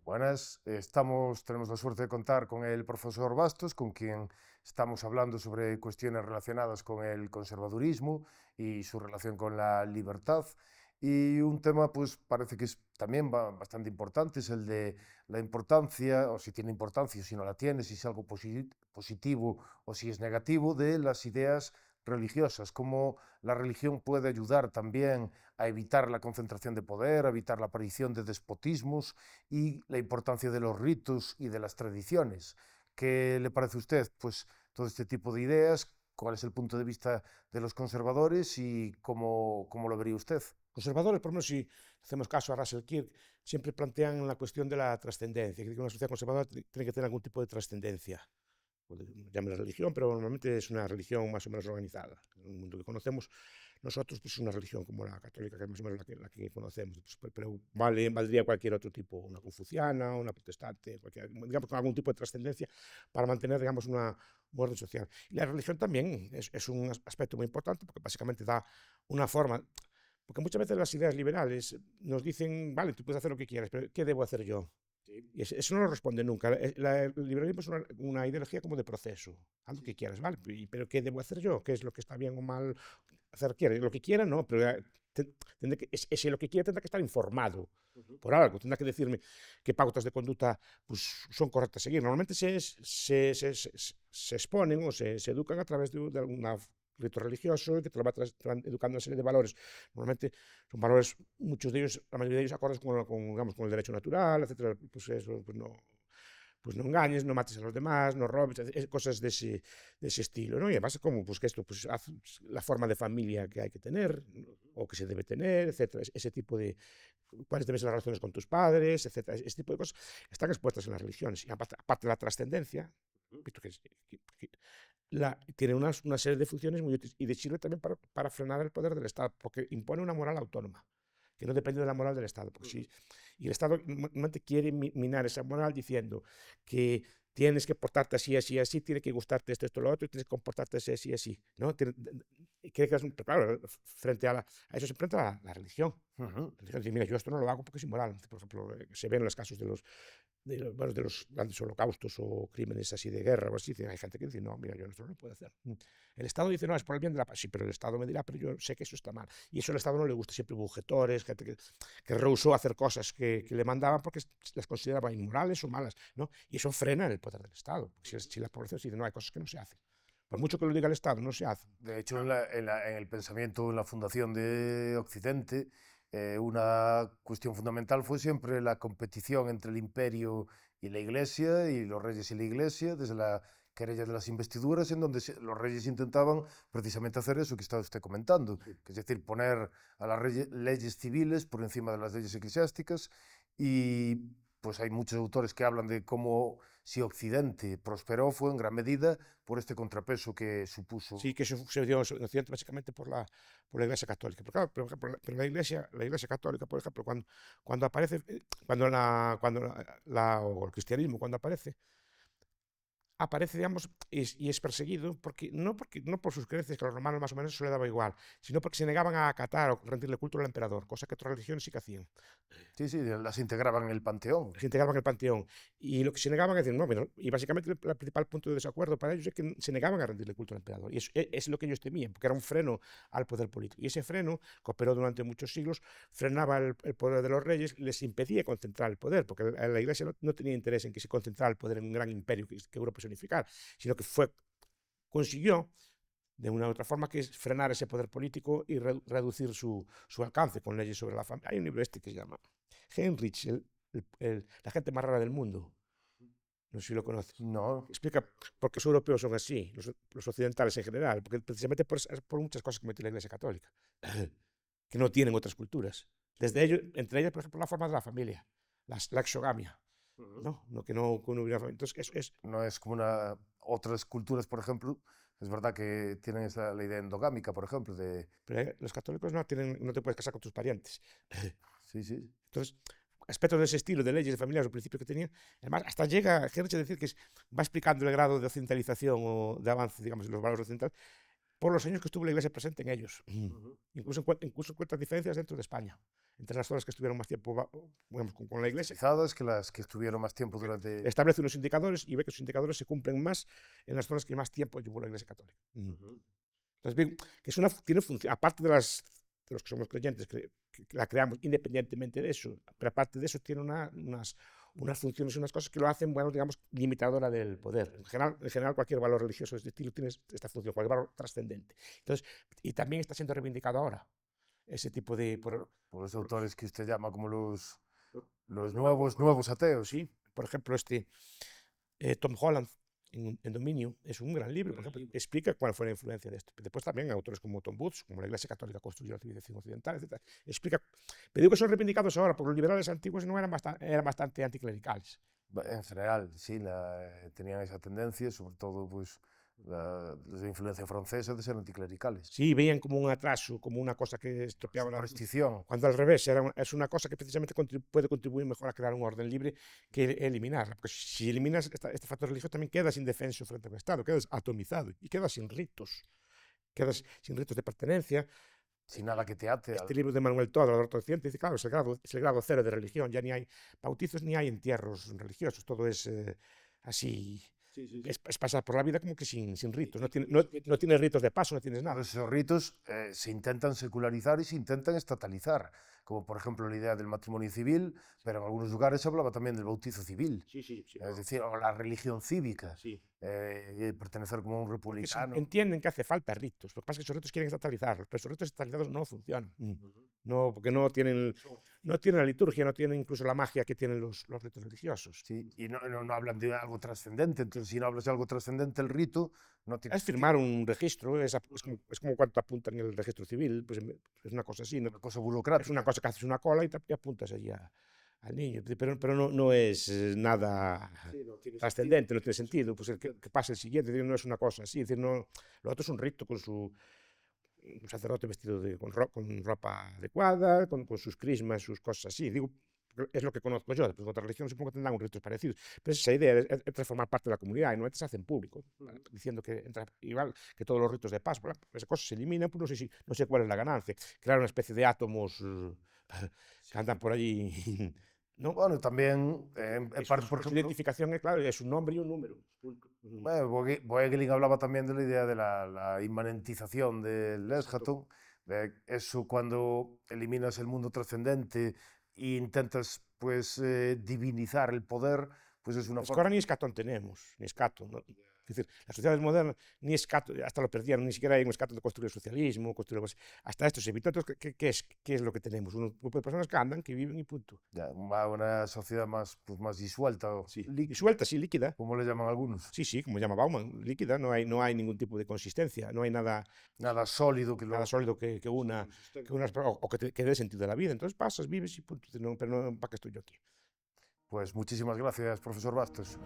Buenas, tenemos la suerte de contar con el profesor Bastos, con quien estamos hablando sobre cuestiones relacionadas con el conservadurismo y su relación con la libertad. Y un tema, pues parece que es también bastante importante, es el de la importancia, o si tiene importancia, si no la tiene, si es algo positivo o si es negativo, de las ideas religiosas, cómo la religión puede ayudar también a evitar la concentración de poder, a evitar la aparición de despotismos y la importancia de los ritos y de las tradiciones. ¿Qué le parece a usted, pues, todo este tipo de ideas? ¿Cuál es el punto de vista de los conservadores y cómo lo vería usted? Conservadores, por lo menos si hacemos caso a Russell Kirk, siempre plantean la cuestión de la trascendencia, que una sociedad conservadora tiene que tener algún tipo de trascendencia. Llámela religión, pero normalmente es una religión más o menos organizada. En el mundo que conocemos nosotros, pues es una religión como la católica, que es más o menos la que conocemos, pues, pero valdría cualquier otro tipo, una confuciana, una protestante, digamos, con algún tipo de trascendencia para mantener, digamos, un orden social. Y la religión también es un aspecto muy importante porque básicamente da una forma. Porque muchas veces las ideas liberales nos dicen, vale, tú puedes hacer lo que quieras, pero ¿qué debo hacer yo? Sí. Y eso no lo responde nunca. El liberalismo es una ideología como de proceso. Haz lo que quieras, ¿vale? Pero ¿qué debo hacer yo? ¿Qué es lo que está bien o mal hacer? Lo que quiera, no, pero ese lo que quiera tendrá que estar informado Ujú. por algo. Tendrá que decirme qué pautas de conducta pues, son correctas a seguir. Normalmente se exponen o se educan a través de alguna rito religioso que te lo va educando una serie de valores. Normalmente son valores, muchos de ellos, la mayoría de ellos acordes digamos, con el derecho natural, etcétera. Pues eso, pues no engañes, no mates a los demás, no robes, cosas de ese estilo, ¿no? Y además, como pues que esto, pues la forma de familia que hay que tener, o que se debe tener, etcétera. Ese tipo de, cuáles deben ser las relaciones con tus padres, etcétera. Ese tipo de cosas están expuestas en las religiones. Y aparte de la trascendencia, tiene una serie de funciones muy útiles y sirve también para frenar el poder del Estado, porque impone una moral autónoma que no depende de la moral del Estado. Y el Estado normalmente quiere minar esa moral diciendo que tienes que portarte así, así, así, tiene que gustarte esto, lo otro, y tienes que comportarte así, así, así. ¿No? Claro, frente a eso se enfrenta la religión. Ujú. La religión dice, mira, yo esto no lo hago porque es inmoral. Por ejemplo, se ven en los casos de los grandes holocaustos o crímenes así de guerra o así, hay gente que dice, no, mira, yo esto no lo puedo hacer. El Estado dice, no, es por el bien de la paz. Sí, pero el Estado me dirá, pero yo sé que eso está mal. Y eso al Estado no le gusta. Siempre hubo objetores, gente que rehusó hacer cosas que le mandaban porque las consideraba inmorales o malas, ¿no? Y eso frena el poder del Estado. Porque si la población dice, no, hay cosas que no se hacen. Por mucho que lo diga el Estado, no se hacen. De hecho, en el pensamiento, en la fundación de Occidente, una cuestión fundamental fue siempre la competición entre el imperio y la iglesia, y los reyes y la iglesia, desde la querella de las investiduras, en donde los reyes intentaban precisamente hacer eso que está usted comentando, que es decir, poner a las leyes civiles por encima de las leyes eclesiásticas. Y pues hay muchos autores que hablan de cómo, si Occidente prosperó, fue en gran medida por este contrapeso que Sí, supuso. que eso se dio en Occidente básicamente por la Iglesia Católica. Pero claro, pero la Iglesia Católica, por ejemplo, cuando aparece, o el cristianismo, cuando aparece, digamos, y es perseguido porque no por sus creencias, que a los romanos más o menos eso le daba igual, sino porque se negaban a acatar o rendirle culto al emperador, cosa que otras religiones sí que hacían. Sí, sí, las integraban en el panteón. Se integraban en el panteón. Y lo que se negaban a decir, no, bueno, y básicamente el principal punto de desacuerdo para ellos es que se negaban a rendirle culto al emperador. Y eso es lo que ellos temían, porque era un freno al poder político. Y ese freno, que operó durante muchos siglos, frenaba el poder de los reyes, les impedía concentrar el poder, porque la Iglesia no tenía interés en que se concentrara el poder en un gran imperio que Europa se unificara, sino que consiguió de una u otra forma, que es frenar ese poder político y reducir su alcance con leyes sobre la familia. Hay un libro que se llama Heinrich, la gente más rara del mundo. No sé si lo conoces. No, Explica por qué los europeos son así, los occidentales en general, porque precisamente por muchas cosas que mete la Iglesia Católica, que no tienen otras culturas. Desde ellos, entre ellas, por ejemplo, la forma de la familia, la exogamia. No, que no hubiera familia. Entonces, no es como otras culturas, por ejemplo, es verdad que tienen la idea endogámica, por ejemplo, de... pero los católicos no te puedes casar con tus parientes. Sí, sí. Entonces, aspectos de ese estilo, de leyes, de familias, los principios que tenían, además, hasta llega Herrich a decir que va explicando el grado de occidentalización o de avance, digamos, en los valores occidentales, por los años que estuvo la Iglesia presente en ellos. Ujú. Incluso encuentra diferencias dentro de España. entre las zonas que estuvieron más tiempo digamos, con la Iglesia, Que las que estuvieron más tiempo durante... establece unos indicadores y ve que esos indicadores se cumplen más en las zonas que más tiempo llevó la Iglesia Católica. Entonces, bien, que es tiene función, aparte de los que somos creyentes, que la creamos independientemente de eso, pero aparte de eso tiene unas funciones y unas cosas que lo hacen, bueno, digamos, limitadora del poder. En general, cualquier valor religioso de este estilo tiene esta función, cualquier valor trascendente. Entonces, y también está siendo reivindicado ahora ese tipo de... Por los autores que usted llama como los nuevos ateos. Sí, por ejemplo, Tom Holland, en Dominio, es un gran libro, por ejemplo, explica cuál fue la influencia de esto. Después también autores como Tom Woods, como la Iglesia Católica construyó la civilización occidental, etc. Explica, pero digo que son reivindicados ahora, porque los liberales antiguos no eran bastante anticlericales. En general, sí, tenían esa tendencia, sobre todo pues, los de influencia francesa, de ser anticlericales. Sí, veían como un atraso, como una cosa que estropeaba la superstición. Cuando al revés, es una cosa que precisamente puede contribuir mejor a crear un orden libre que eliminarla. Porque si eliminas este factor religioso, también quedas indefenso frente al Estado, quedas atomizado y quedas sin ritos de pertenencia. Sin nada que te ate. Este libro de Manuel Todd, el ortodoxo, dice, claro, es el grado cero de religión, ya ni hay bautizos ni hay entierros religiosos, todo es así. Sí. Es pasar por la vida como que sin ritos, no tienes ritos de paso, no tienes nada. Pues esos ritos se intentan secularizar y se intentan estatalizar, como por ejemplo la idea del matrimonio civil, pero en algunos lugares se hablaba también del bautizo civil, sí, es decir, o la religión cívica, sí. Pertenecer como un republicano. Entienden que hace falta ritos, lo que pasa es que esos ritos quieren estatalizarlos, pero esos ritos estatalizados no funcionan, no, porque no tienen la liturgia, no tienen incluso la magia que tienen los ritos religiosos. Sí, y no hablan de algo trascendente, entonces si no hablas de algo trascendente, el rito no tiene... Es firmar un registro, es como cuando apuntan en el registro civil, pues es una cosa así, una cosa burocrática. Es una cosa que haces una cola y apuntas allí al niño, pero no es nada trascendente, no tiene sentido, pues el que pase el siguiente, no es una cosa así, es decir, no, lo otro es un rito con un sacerdote vestido con ropa adecuada, con sus crismas, sus cosas así, digo, es lo que conozco yo, después otras religiones supongo que tendrán ritos parecidos, pero esa idea es formar parte de la comunidad y no se hace en público, diciendo que igual que todos los ritos de paz, esas cosas se eliminan, pues no sé cuál es la ganancia, crear una especie de átomos que andan por allí. ¿No? Bueno, también, en parte, por ejemplo... identificación, claro, es un nombre y un número. Bueno, Voegelin hablaba también de la idea de la inmanentización del eschaton, eso cuando eliminas el mundo trascendente e intentas, pues, divinizar el poder, pues es una forma... Ahora ni escatón tenemos, ni escato, ¿no? Es decir, las sociedades modernas ni escato, hasta lo perdieron, ni siquiera hay un escato de construir el socialismo, hasta esto se evitó. Entonces, ¿qué es lo que tenemos? Un grupo de personas que andan, que viven y punto. Ya, una sociedad más, pues, más disuelta. Sí, disuelta, sí, líquida. Como le llaman algunos. Sí, como llama Bauman, líquida, no hay ningún tipo de consistencia, no hay nada sólido que una o que dé sentido a la vida. Entonces pasas, vives y punto. Pero no, ¿para qué estoy yo aquí? Pues muchísimas gracias, profesor Bastos.